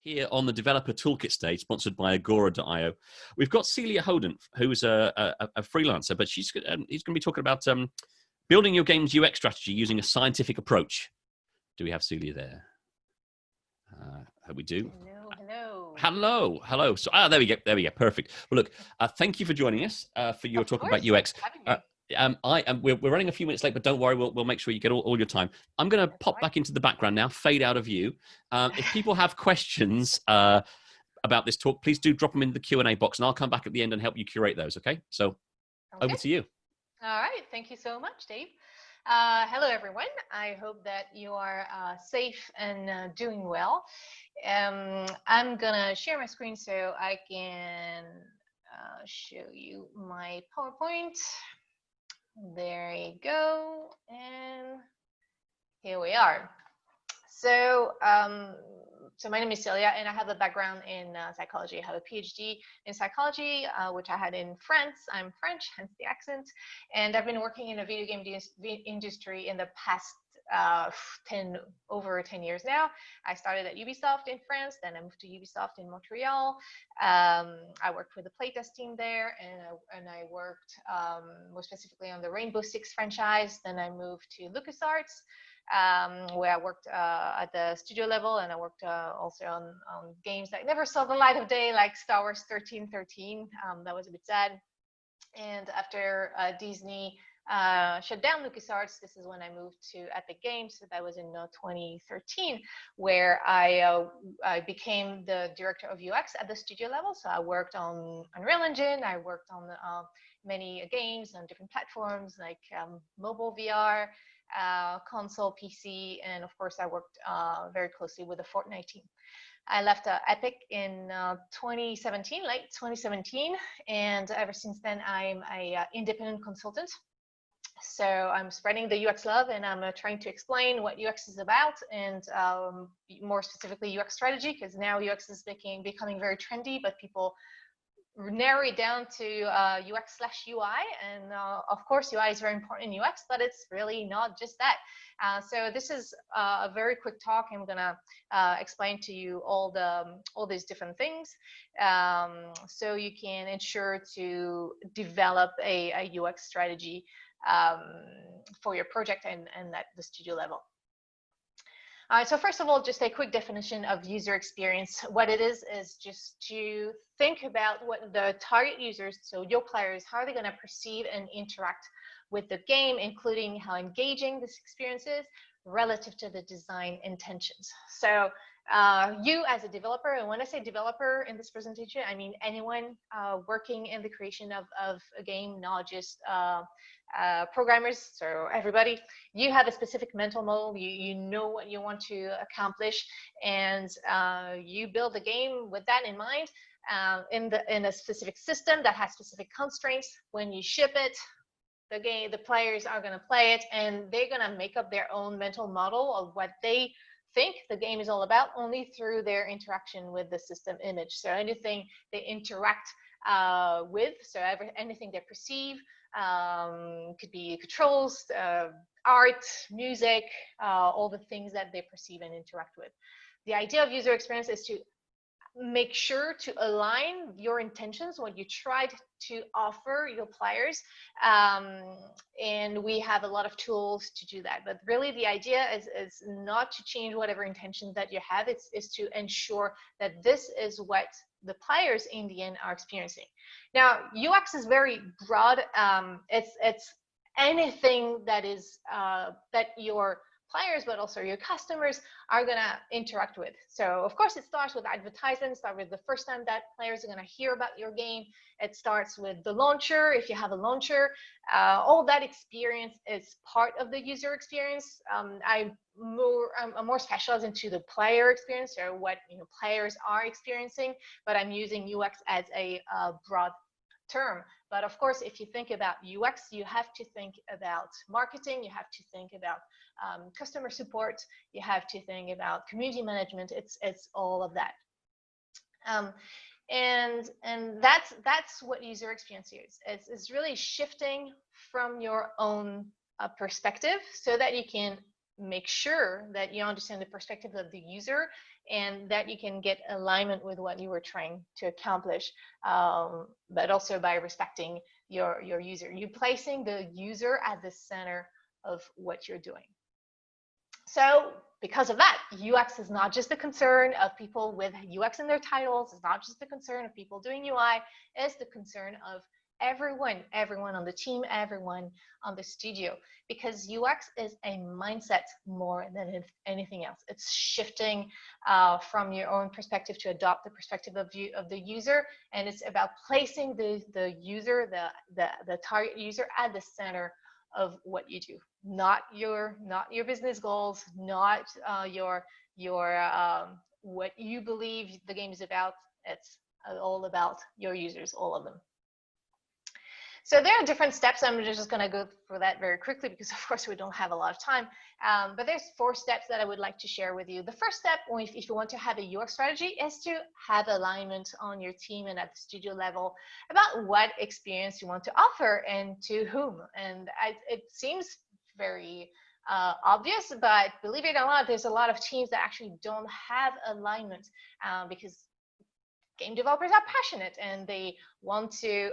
Here on the Developer Toolkit stage, sponsored by Agora.io. We've got Celia Hodent, who's a freelancer, but he's going to be talking about building your game's UX strategy using a scientific approach. Do we have Celia there? We do. Hello. So, there we go. Perfect. Well, look, thank you for joining us for your talk about UX. We're running a few minutes late, but don't worry, we'll make sure you get all your time. I'm going to pop back into the background now, fade out of view. If people have questions about this talk, please do drop them in the Q&A box, and I'll come back at the end and help you curate those. Okay? So, over to you. All right. Thank you so much, Dave. Hello, everyone. I hope that you are safe and doing well. I'm gonna share my screen so I can show you my PowerPoint. There you go, and here we are. So, so my name is Celia, and I have a background in psychology. I have a PhD in psychology, which I had in France. I'm French, hence the accent. And I've been working in the video game industry in the past over 10 years now. I started at Ubisoft in France, then I moved to Ubisoft in Montreal. I worked with the playtest team there, and I worked more specifically on the Rainbow Six franchise. Then I moved to LucasArts, where I worked at the studio level, and I worked also on games that never saw the light of day, like Star Wars 1313. That was a bit sad. And after Disney shut down LucasArts, this is when I moved to Epic Games. So that was in 2013, where I became the director of UX at the studio level. So I worked on Unreal Engine. I worked on many games on different platforms like mobile VR, console, PC, and of course I worked very closely with the Fortnite team. I left Epic in 2017, late 2017, and ever since then I'm an independent consultant. So I'm spreading the UX love, and I'm trying to explain what UX is about, and more specifically UX strategy, because now UX is becoming very trendy, but people narrow it down to UX/UI, and of course UI is very important in UX, but it's really not just that. So this is a very quick talk. I'm gonna explain to you all these different things, so you can ensure to develop a UX strategy for your project and at the studio level. So first of all, just a quick definition of user experience. What it is just to think about what the target users, so your players, how are they going to perceive and interact with the game, including how engaging this experience is relative to the design intentions. So you as a developer, and when I say developer in this presentation, I mean anyone working in the creation of a game, not just programmers, so everybody, you have a specific mental model, you know what you want to accomplish, and you build a game with that in mind, in a specific system that has specific constraints. When you ship it, the players are going to play it, and they're going to make up their own mental model of what they think the game is all about, only through their interaction with the system image. So anything they interact with, so anything they perceive, could be controls, art, music, all the things that they perceive and interact with. The idea of user experience is to make sure to align your intentions, what you tried to offer your players, and we have a lot of tools to do that. But really the idea is not to change whatever intentions that you have, it's to ensure that this is what the players in the end are experiencing. Now, UX is very broad. It's anything that is that your players, but also your customers are going to interact with. So of course it starts with advertisements, start with the first time that players are going to hear about your game. It starts with the launcher, if you have a launcher. All that experience is part of the user experience. I'm more specialized into the player experience, or what players are experiencing, but I'm using UX as a broad term. But of course, if you think about UX, you have to think about marketing, you have to think about customer support, you have to think about community management. It's all of that. And that's what user experience is. It's really shifting from your own perspective, so that you can make sure that you understand the perspective of the user and that you can get alignment with what you were trying to accomplish, but also by respecting your user. You're placing the user at the center of what you're doing. So because of that, UX is not just the concern of people with UX in their titles. It's not just the concern of people doing UI. It's the concern of everyone on the team, everyone on the studio, because UX is a mindset more than anything else. It's shifting from your own perspective to adopt the perspective of the user, and it's about placing the user, the target user, at the center of what you do, not your business goals, not your what you believe the game is about. It's all about your users, all of them. So there are different steps. I'm just going to go through that very quickly because, of course, we don't have a lot of time. But there's 4 steps that I would like to share with you. The first step, if you want to have a UX strategy, is to have alignment on your team and at the studio level about what experience you want to offer and to whom. And it seems very obvious, but believe it or not, there's a lot of teams that actually don't have alignment because game developers are passionate and they want to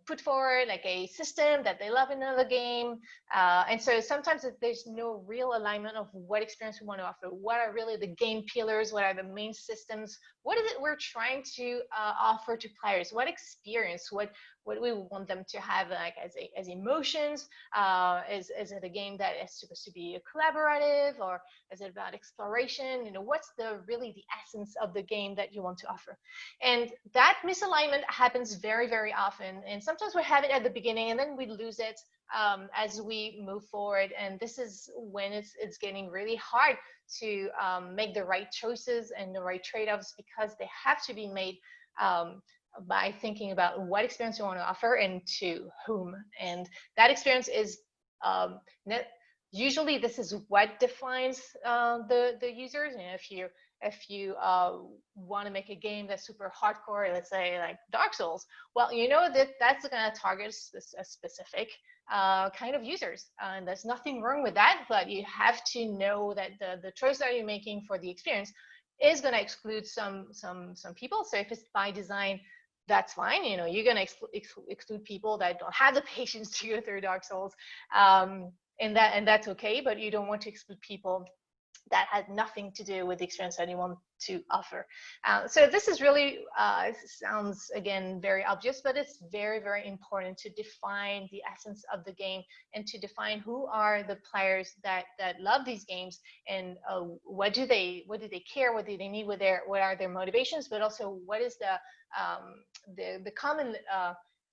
put forward like a system that they love in another game. And so sometimes there's no real alignment of what experience we want to offer. What are really the game pillars? What are the main systems? What is it we're trying to offer to players? What experience? What we want them to have, like as emotions? Is it a game that is supposed to be collaborative, or is it about exploration? What's really the essence of the game that you want to offer? And that misalignment happens very, very often. And sometimes we have it at the beginning and then we lose it as we move forward. And this is when it's getting really hard to make the right choices and the right trade-offs, because they have to be made by thinking about what experience you want to offer and to whom. And that experience is usually this is what defines the users. If you want to make a game that's super hardcore, let's say like Dark Souls, well, that's going to target a specific kind of users, and there's nothing wrong with that. But you have to know that the choice that you're making for the experience is going to exclude some people. So if it's by design, that's fine. You're going to exclude people that don't have the patience to go through Dark Souls, and that's okay. But you don't want to exclude people that had nothing to do with the experience that you want to offer. So this is really, sounds again very obvious, but it's very, very important to define the essence of the game and to define who are the players that love these games, and what do they care, what do they need, what are their motivations, but also what is the common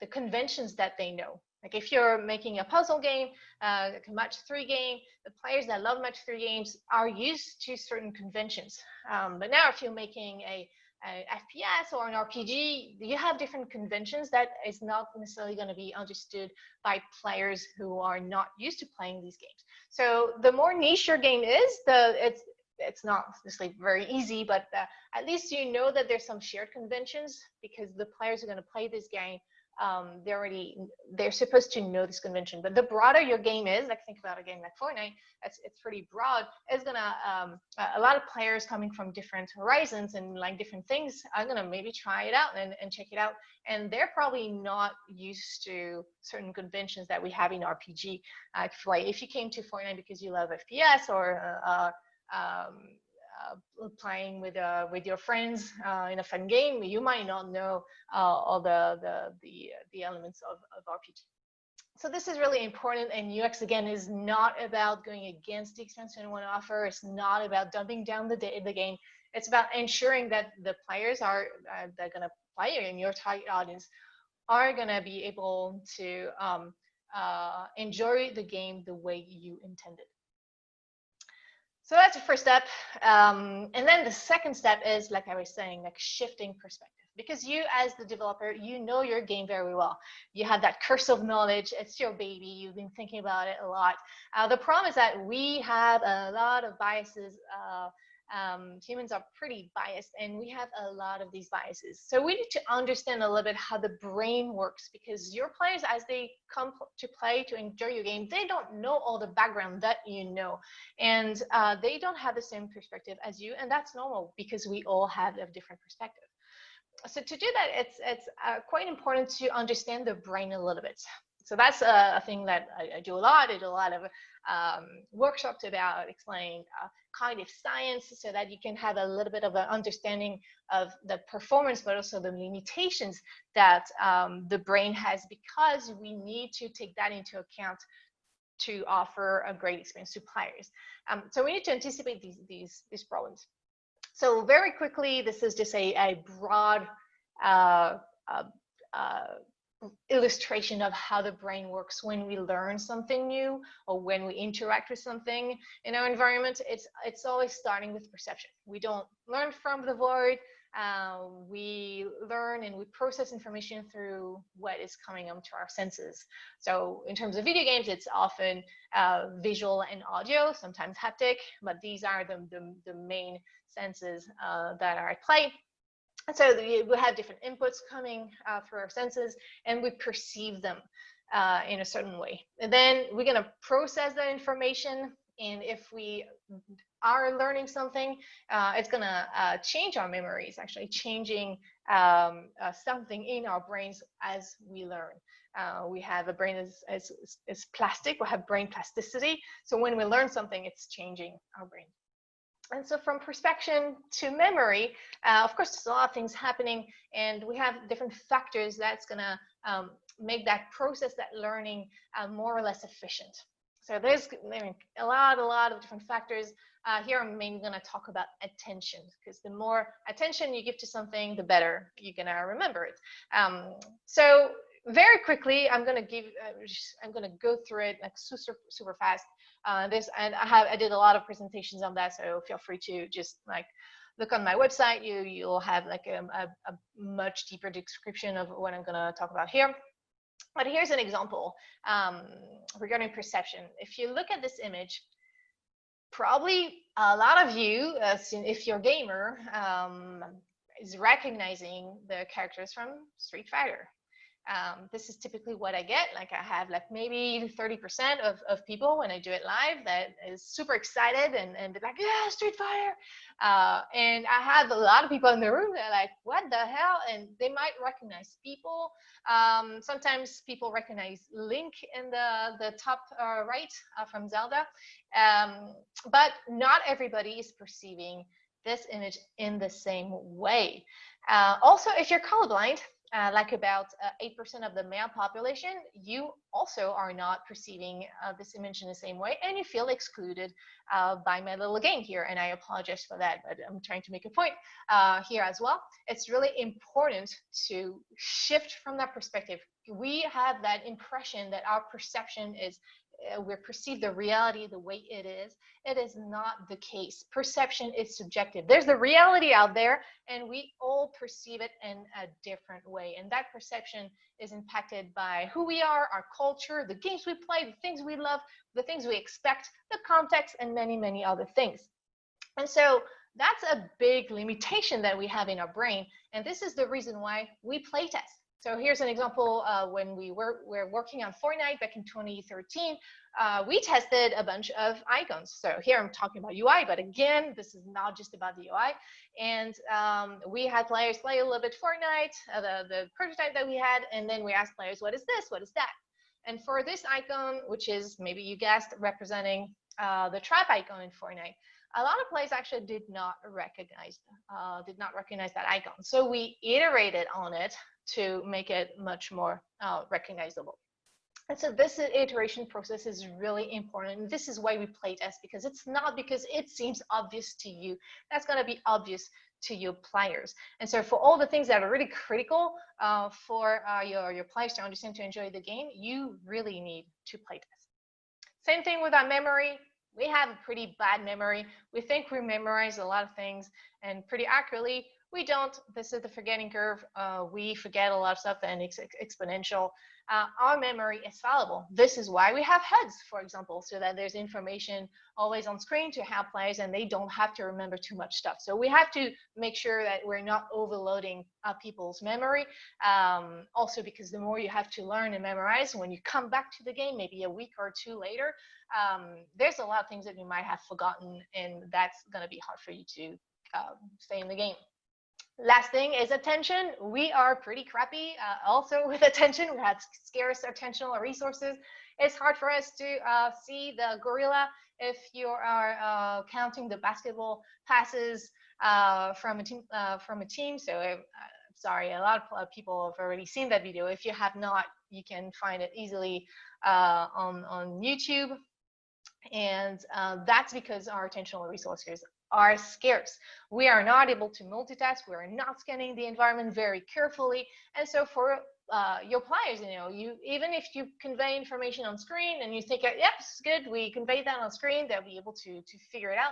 the conventions that they know. Like if you're making a puzzle game, like a match 3 game, the players that love match 3 games are used to certain conventions. But now if you're making a FPS or an RPG, you have different conventions that is not necessarily going to be understood by players who are not used to playing these games. So the more niche your game is, it's not necessarily very easy, but at least you know that there's some shared conventions, because the players are going to play this game. They're supposed to know this convention. But the broader your game is, like think about a game like Fortnite, it's pretty broad. It's gonna a lot of players coming from different horizons and like different things are gonna maybe try it out and check it out, and they're probably not used to certain conventions that we have in RPG. If you came to Fortnite because you love FPS or playing with your friends in a fun game, you might not know all the elements of RPG. So this is really important, and UX again is not about going against the experience you want to offer. It's not about dumbing down the game. It's about ensuring that the players that are going to play in your target audience are going to be able to enjoy the game the way you intended. So that's the first step. And then the second step is, like I was saying, like shifting perspective. Because you, as the developer, you know your game very well. You have that curse of knowledge. It's your baby. You've been thinking about it a lot. The problem is that we have a lot of biases Humans are pretty biased, and we have a lot of these biases. So we need to understand a little bit how the brain works, because your players, as they come to play to enjoy your game, they don't know all the background that you know, and they don't have the same perspective as you, and that's normal because we all have a different perspective. So to do that, it's quite important to understand the brain a little bit. So that's a thing that I do a lot. I do a lot of workshops about explaining cognitive science, so that you can have a little bit of an understanding of the performance, but also the limitations that the brain has, because we need to take that into account to offer a great experience to players. So we need to anticipate these problems. So very quickly, this is just a broad illustration of how the brain works when we learn something new, or when we interact with something in our environment. It's always starting with perception. We don't learn from the void. We learn and we process information through what is coming onto our senses. So in terms of video games, it's often visual and audio, sometimes haptic, but these are the main senses that are at play. And so we have different inputs coming through our senses, and we perceive them in a certain way. And then we're going to process that information, and if we are learning something, it's going to change our memories, actually changing something in our brains as we learn. We have a brain as plastic. We have brain plasticity. So when we learn something, it's changing our brain. And so from perception to memory, of course, there's a lot of things happening, and we have different factors that's going to make that process, that learning, more or less efficient. So there's a lot of different factors. Here I'm mainly going to talk about attention, because the more attention you give to something, the better you're going to remember it. So very quickly, I'm going to go through it like super fast. I did a lot of presentations on that, so feel free to just like look on my website. You'll have like a much deeper description of what I'm going to talk about here. But here's an example regarding perception. If you look at this image, probably a lot of you, if you're a gamer, is recognizing the characters from Street Fighter. This is typically what I get. Like I have like maybe 30% of people when I do it live that is super excited and they're like, yeah, Street Fighter. And I have a lot of people in the room that are like, what the hell? And they might recognize people. Sometimes people recognize Link in the top right from Zelda. But not everybody is perceiving this image in the same way. Also, if you're colorblind, like about 8% of the male population, you also are not perceiving this image in the same way, and you feel excluded by my little game here, and I apologize for that, but I'm trying to make a point here as well. It's really important to shift from that perspective. We have that impression that our perception is we perceive the reality the way it is. It is not the case. Perception is subjective. There's the reality out there, and we all perceive it in a different way. And that perception is impacted by who we are, our culture, the games we play, the things we love, the things we expect, the context, and many, many other things. And so that's a big limitation that we have in our brain. And this is the reason why we play test. So here's an example when we were working on Fortnite back in 2013. We tested a bunch of icons. So here I'm talking about UI, but again, this is not just about the UI. And we had players play a little bit Fortnite, the prototype that we had, and then we asked players, what is this? What is that? And for this icon, which is maybe you guessed representing the trap icon in Fortnite, a lot of players actually did not recognize that icon. So we iterated on it to make it much more recognizable. And so this iteration process is really important. And this is why we play test, because it's not because it seems obvious to you. That's going to be obvious to your players. And so for all the things that are really critical for your players to understand, to enjoy the game, you really need to play test. Same thing with our memory. We have a pretty bad memory. We think we memorize a lot of things, And pretty accurately, we don't. This is the forgetting curve. We forget a lot of stuff, and it's exponential. Our memory is fallible. This is why we have HUDs, for example, so that there's information always on screen to help players and they don't have to remember too much stuff. So we have to make sure that we're not overloading people's memory. Also, because the more you have to learn and memorize, when you come back to the game, maybe a week or two later, there's a lot of things that you might have forgotten, and that's going to be hard for you to stay in the game. Last thing is attention. We are pretty crappy also with attention. We have scarce attentional resources. It's hard for us to see the gorilla if you are counting the basketball passes from a team. So sorry, a lot of people have already seen that video. If you have not, you can find it easily on YouTube. And that's because our attentional resources are scarce. We are not able to multitask. We are not scanning the environment very carefully. And so for your players, even if you convey information on screen and you think, yep, it's good, we conveyed that on screen, they'll be able to figure it out.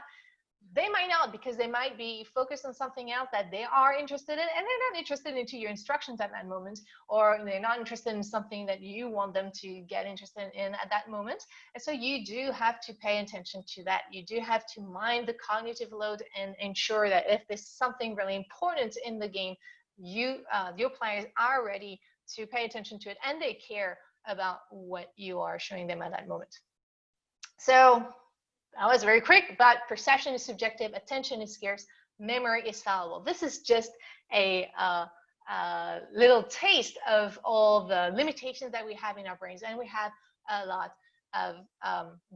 They might not, because they might be focused on something else that they are interested in, and they're not interested into your instructions at that moment, or they're not interested in something that you want them to get interested in at that moment. And so you do have to pay attention to that. You do have to mind the cognitive load and ensure that if there's something really important in the game, your players are ready to pay attention to it, and they care about what you are showing them at that moment. So that was very quick, but perception is subjective, attention is scarce, memory is fallible. This is just a little taste of all the limitations that we have in our brains, and we have a lot of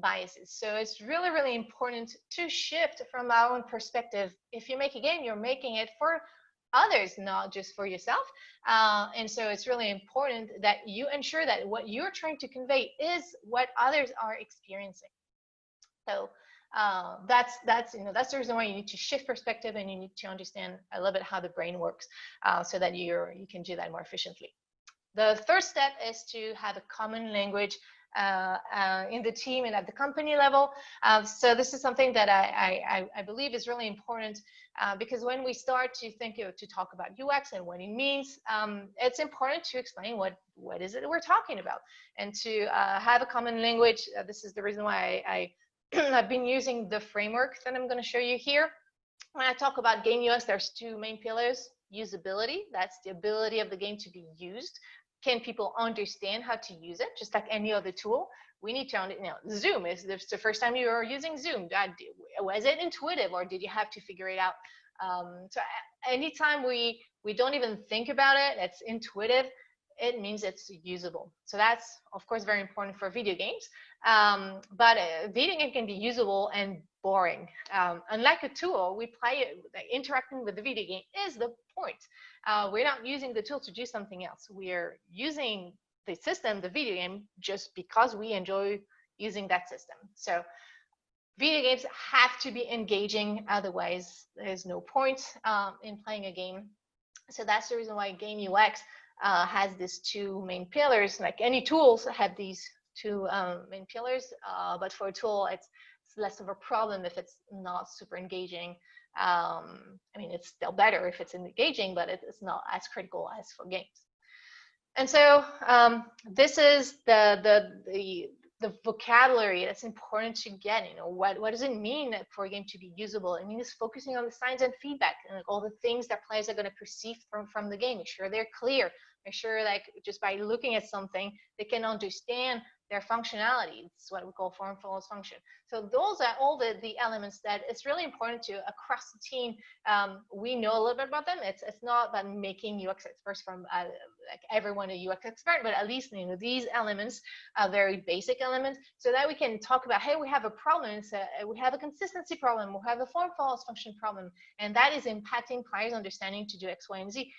biases. So it's really, really important to shift from our own perspective. If you make a game, you're making it for others, not just for yourself. And so it's really important that you ensure that what you're trying to convey is what others are experiencing. So that's the reason why you need to shift perspective, and you need to understand a little bit how the brain works, so that you can do that more efficiently. The third step is to have a common language in the team and at the company level. So this is something that I believe is really important, because when we start to think to talk about UX and what it means, it's important to explain what is it we're talking about, and to have a common language. This is the reason why I've been using the framework that I'm going to show you here. When I talk about game UX, there's two main pillars. Usability, that's the ability of the game to be used. Can people understand how to use it? Just like any other tool, we need to Zoom, is this the first time you are using Zoom? Was it intuitive, or did you have to figure it out? So anytime we don't even think about it, it's intuitive, it means it's usable. So that's, of course, very important for video games. But a video game can be usable and boring. Unlike a tool, we play it, interacting with the video game is the point. We're not using the tool to do something else. We're using the system, the video game, just because we enjoy using that system. So video games have to be engaging, otherwise there's no point in playing a game. So that's the reason why game UX has these two main pillars. Like any tools have these two main pillars, but for a tool, it's less of a problem if it's not super engaging. I mean, it's still better if it's engaging, but it's not as critical as for games. And so this is the vocabulary that's important to get. What does it mean for a game to be usable? It means focusing on the signs and feedback, and all the things that players are going to perceive from the game. Make sure they're clear. Make sure, just by looking at something, they can understand their functionality. It's what we call form follows function. So those are all the elements that it's really important to, across the team, we know a little bit about them. It's not about making UX experts from everyone a UX expert, but at least these elements are very basic elements, so that we can talk about, hey, we have a problem. We have a consistency problem. We have a form follows function problem, and that is impacting players' understanding to do X, Y, and Z.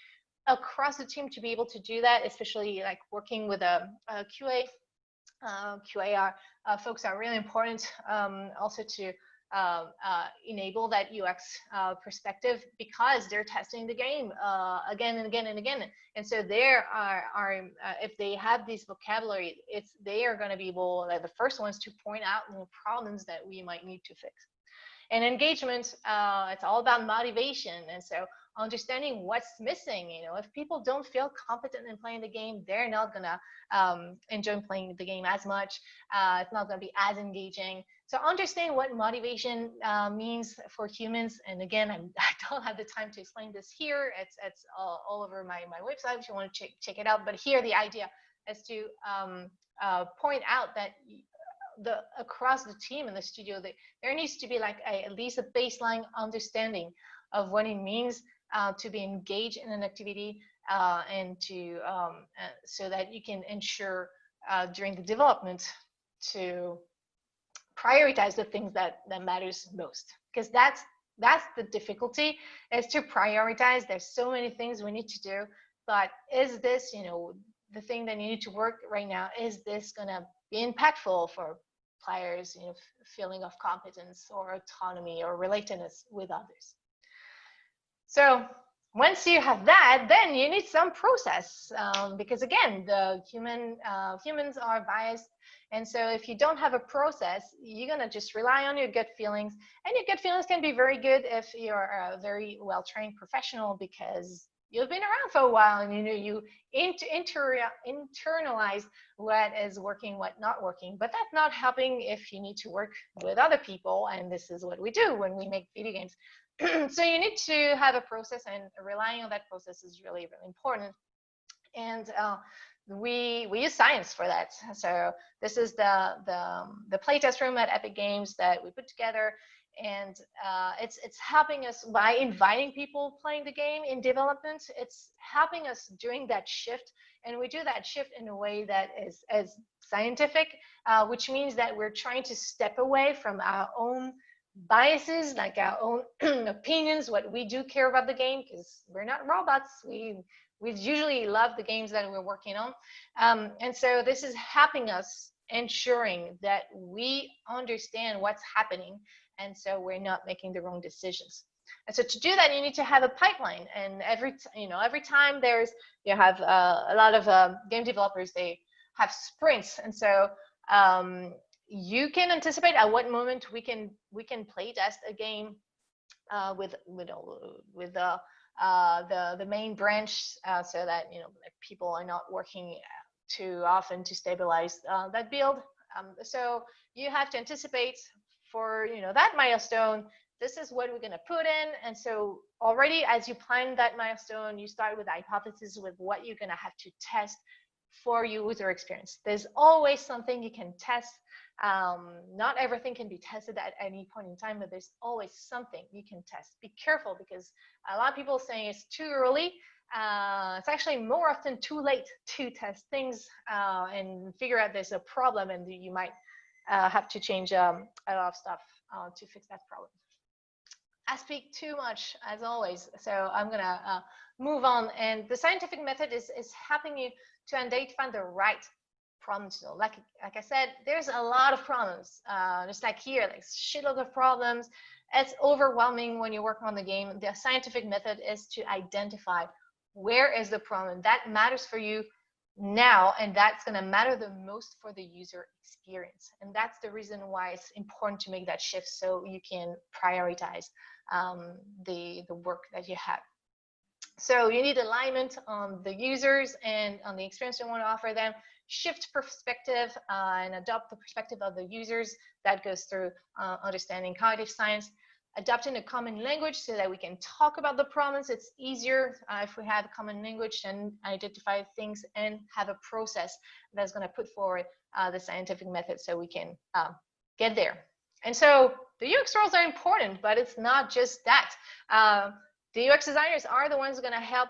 Across the team, to be able to do that, especially working with a QA. QA folks are really important, also to enable that UX perspective, because they're testing the game again and again and again. And so there are if they have this vocabulary, they are going to be able, the first ones to point out problems that we might need to fix. And engagement, it's all about motivation. And so understanding what's missing. If people don't feel competent in playing the game, they're not gonna enjoy playing the game as much. It's not gonna be as engaging. So understand what motivation means for humans. And again, I don't have the time to explain this here. It's all over my website if you want to check it out. But here the idea is to point out that across the team in the studio, there needs to be like at least a baseline understanding of what it means to be engaged in an activity, and to so that you can ensure during the development to prioritize the things that matters most, because that's the difficulty, is to prioritize. There's so many things we need to do, but is this, the thing that you need to work right now, is this going to be impactful for players, feeling of competence or autonomy or relatedness with others? So once you have that, then you need some process, because again, the humans are biased. And so if you don't have a process, you're going to just rely on your gut feelings. And your gut feelings can be very good if you're a very well-trained professional, because you've been around for a while and you internalize what is working, what not working. But that's not helping if you need to work with other people. And this is what we do when we make video games. So you need to have a process, and relying on that process is really, really important. And we use science for that. So this is the playtest room at Epic Games that we put together, and it's helping us by inviting people playing the game in development. It's helping us doing that shift, and we do that shift in a way that is as scientific, which means that we're trying to step away from our own biases, like our own opinions, what we do care about the game, because we're not robots. We usually love the games that we're working on. And so this is helping us, ensuring that we understand what's happening, and so we're not making the wrong decisions. And so to do that, you need to have a pipeline. And every time you have a lot of game developers, they have sprints. And so you can anticipate at what moment we can play test a game with the main branch, so that people are not working too often to stabilize that build. So you have to anticipate for that milestone. This is what we're going to put in. And so already as you plan that milestone, you start with a hypothesis with what you're going to have to test for user experience. There's always something you can test. Not everything can be tested at any point in time, but there's always something you can test. Be careful, because a lot of people are saying it's too early. It's actually more often too late to test things and figure out there's a problem, and you might have to change a lot of stuff to fix that problem. I speak too much, as always, so I'm gonna move on. And the scientific method is helping you to identify the right problems. Like I said, there's a lot of problems. Just like here, like shitload of problems. It's overwhelming when you work on the game. The scientific method is to identify where is the problem that matters for you now, and that's going to matter the most for the user experience. And that's the reason why it's important to make that shift, so you can prioritize the work that you have. So you need alignment on the users and on the experience you want to offer them. Shift perspective and adopt the perspective of the users. That goes through understanding cognitive science. Adopting a common language so that we can talk about the problems. It's easier if we have a common language and identify things and have a process that's going to put forward the scientific method so we can get there. And so the UX roles are important, but it's not just that. The UX designers are the ones going to help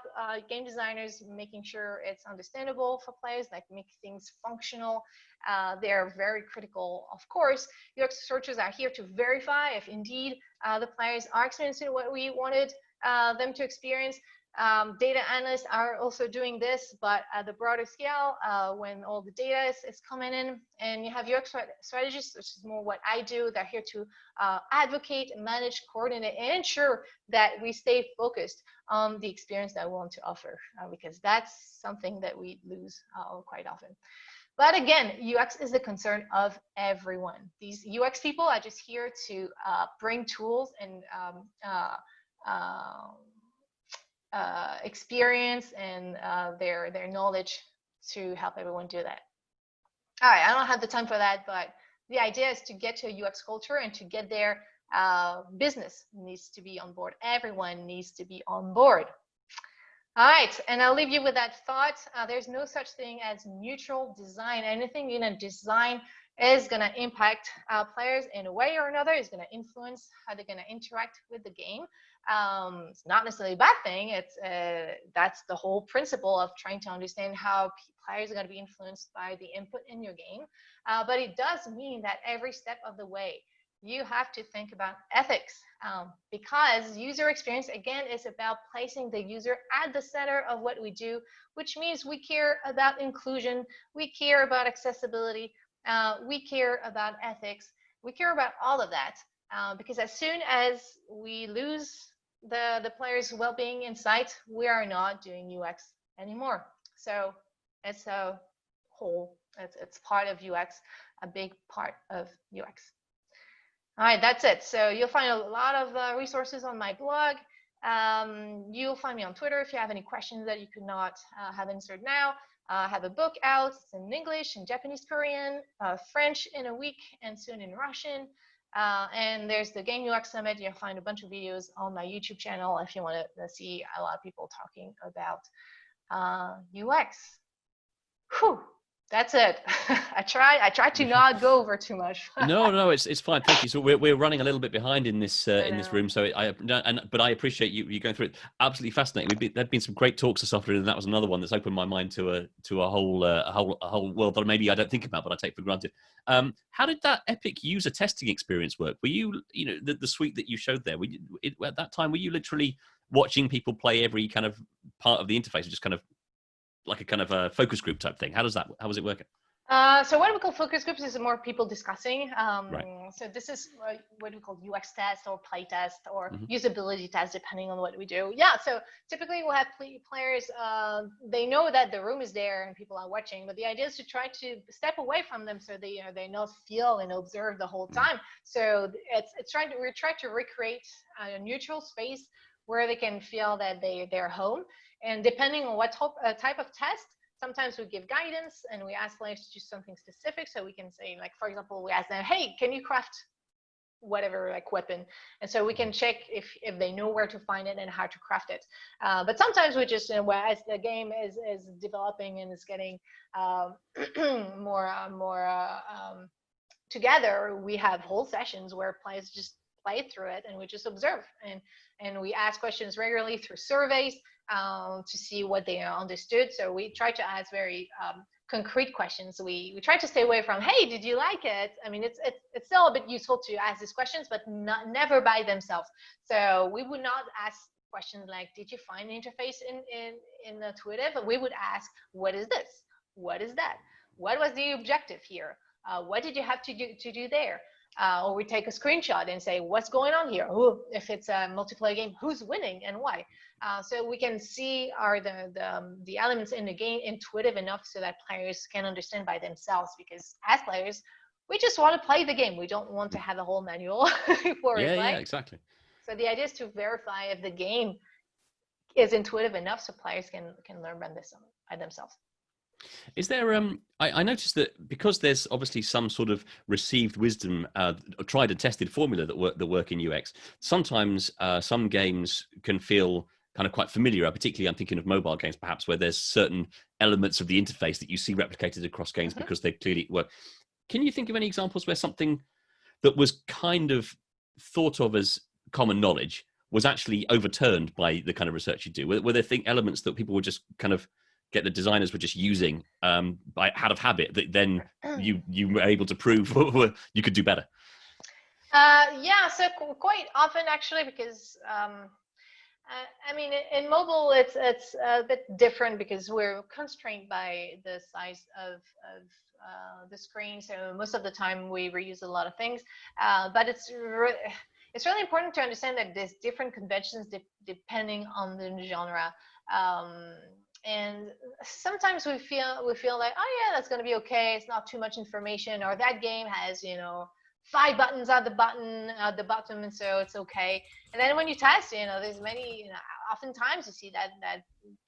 game designers, making sure it's understandable for players, like make things functional. They're very critical, of course. UX researchers are here to verify if indeed the players are experiencing what we wanted them to experience. Data analysts are also doing this, but at the broader scale, when all the data is coming in. And you have UX strategists, which is more what I do. They're here to advocate, manage, coordinate, and ensure that we stay focused on the experience that we want to offer, because that's something that we lose quite often. But again, UX is the concern of everyone. These UX people are just here to bring tools and experience and their knowledge to help everyone do that. All right, I don't have the time for that, but the idea is to get to a UX culture, and to get there, business needs to be on board. Everyone needs to be on board. All right, and I'll leave you with that thought. There's no such thing as neutral design. Anything in a design is going to impact players in a way or another, is going to influence how they're going to interact with the game. It's not necessarily a bad thing. It's that's the whole principle of trying to understand how players are going to be influenced by the input in your game. But it does mean that every step of the way, you have to think about ethics, because user experience, again, is about placing the user at the center of what we do, which means we care about inclusion, we care about accessibility, we care about ethics, we care about all of that, because as soon as we lose the player's well-being in sight, we are not doing UX anymore. So it's a whole, it's part of UX, a big part of UX. All right, that's it. So you'll find a lot of resources on my blog. You'll find me on Twitter if you have any questions that you could not have answered now. I have a book out. It's in English, in Japanese, Korean, French in a week, and soon in Russian. And there's the Game UX Summit. You'll find a bunch of videos on my YouTube channel if you want to see a lot of people talking about UX. Whew. That's it. I tried to not go over too much. No, it's fine. Thank you. So we're running a little bit behind in this room. So but I appreciate you going through it. Absolutely fascinating. There've been some great talks this afternoon, and that was another one that's opened my mind to a whole world that maybe I don't think about, but I take for granted. How did that epic user testing experience work? Were you the suite that you showed there? At that time, were you literally watching people play every kind of part of the interface, just kind of like a kind of a focus group type thing? How was it working? So what we call focus groups is more people discussing. Right. So this is what we call UX test or play test or usability test, depending on what we do. Yeah, so typically we'll have players, they know that the room is there and people are watching, but the idea is to try to step away from them so they not feel and observe the whole time. So we're trying to recreate a neutral space where they can feel that they're home. And depending on what type of test, sometimes we give guidance and we ask players to do something specific. So we can say, like, for example, we ask them, hey, can you craft whatever, like, weapon? And so we can check if they know where to find it and how to craft it. But sometimes we just, as the game is developing and is getting more together, we have whole sessions where players just play through it and we just observe. And we ask questions regularly through surveys to see what they understood. So we try to ask very concrete questions. We try to stay away from, hey, did you like it? I mean, it's still a bit useful to ask these questions, but never by themselves. So we would not ask questions like, did you find an interface in the Twitter? But we would ask, what is this? What is that? What was the objective here? What did you have to do there? Or we take a screenshot and say, what's going on here? Ooh, if it's a multiplayer game, who's winning and why? So we can see are the elements in the game intuitive enough so that players can understand by themselves, because as players, we just want to play the game. We don't want to have a whole manual before we play. Yeah, exactly. So the idea is to verify if the game is intuitive enough so players can learn by themselves. Is there I noticed that because there's obviously some sort of received wisdom, tried and tested formula that work in UX, sometimes some games can feel kind of quite familiar. Particularly, I'm thinking of mobile games, perhaps, where there's certain elements of the interface that you see replicated across games because they clearly work. Can you think of any examples where something that was kind of thought of as common knowledge was actually overturned by the kind of research you do? Were there elements that people were just kind of the designers were just using by out of habit that then you were able to prove you could do better? Yeah, so quite often actually, because I mean, in mobile it's a bit different because we're constrained by the size of the screen. So most of the time we reuse a lot of things, but it's really important to understand that there's different conventions depending on the genre. And sometimes we feel like, oh yeah, that's going to be okay. It's not too much information, or that game has, 5 buttons at the bottom, and so it's okay. And then when you test, there's many, oftentimes you see that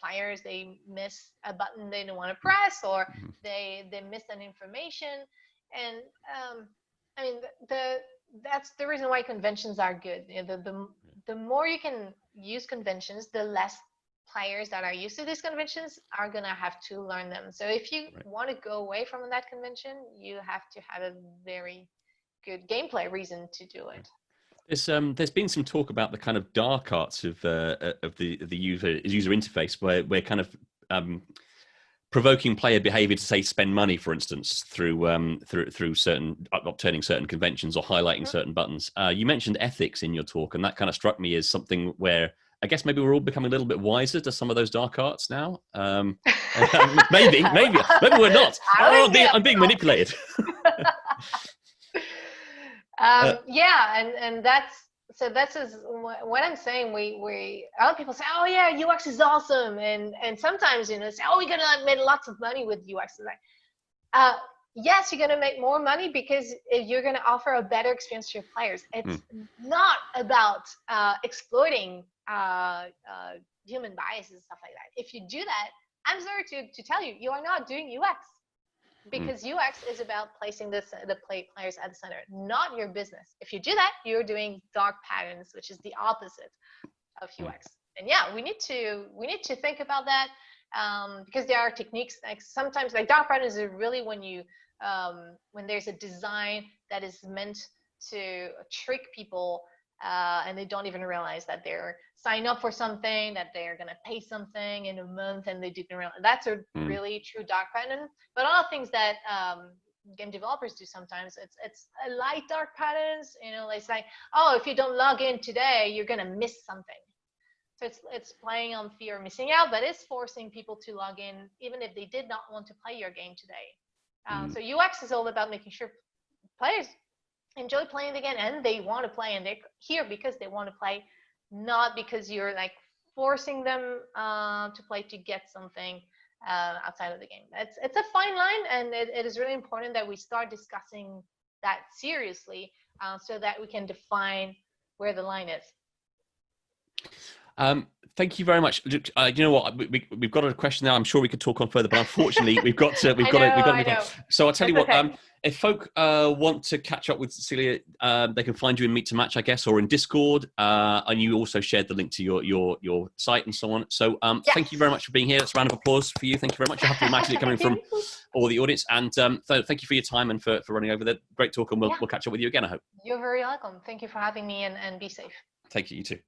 players, they miss a button they don't want to press, or they miss an information. And I mean, that's the reason why conventions are good. The more you can use conventions, the less players that are used to these conventions are going to have to learn them. So if you want to go away from that convention, you have to have a very good gameplay reason to do it. There's been some talk about the kind of dark arts of the user interface, where kind of provoking player behavior to, say, spend money, for instance, through certain obtaining certain conventions or highlighting certain buttons. You mentioned ethics in your talk, and that kind of struck me as something where I guess maybe we're all becoming a little bit wiser to some of those dark arts now. Maybe we're not. I'm being manipulated. And that's what I'm saying. We a lot of people say, oh yeah, UX is awesome, and sometimes say, oh, we're gonna make lots of money with UX. Like, yes, you're gonna make more money because you're gonna offer a better experience to your players. It's not about exploiting human biases and stuff like that. If you do that, I'm sorry to tell you, you are not doing UX. Because UX is about placing the players at the center, not your business. If you do that, you're doing dark patterns, which is the opposite of UX. And yeah, we need to think about that, because there are techniques. Like sometimes, like dark patterns is really when there's a design that is meant to trick people, and they don't even realize that they're signing up for something, that they're going to pay something in a month, and they didn't realize. That's a really true dark pattern. But a lot of things that game developers do sometimes, it's a light dark patterns. It's like, oh, if you don't log in today, you're going to miss something. So it's playing on fear of missing out, but it's forcing people to log in even if they did not want to play your game today. So UX is all about making sure players enjoy playing the game, and they want to play, and they're here because they want to play, not because you're like forcing them to play to get something outside of the game. It's a fine line, and it is really important that we start discussing that seriously, so that we can define where the line is. Thank you very much. You know what? We've got a question now. I'm sure we could talk on further, but unfortunately, we've got to move on. So I'll tell you what. Okay. If folk want to catch up with Celia, they can find you in Meet to Match, I guess, or in Discord. And you also shared the link to your site and so on. So thank you very much for being here. That's a round of applause for you. Thank you very much. I have to imagine it coming from all the audience. And so thank you for your time and for running over there. Great talk, and we'll catch up with you again, I hope. You're very welcome. Thank you for having me, and be safe. Thank you. You too.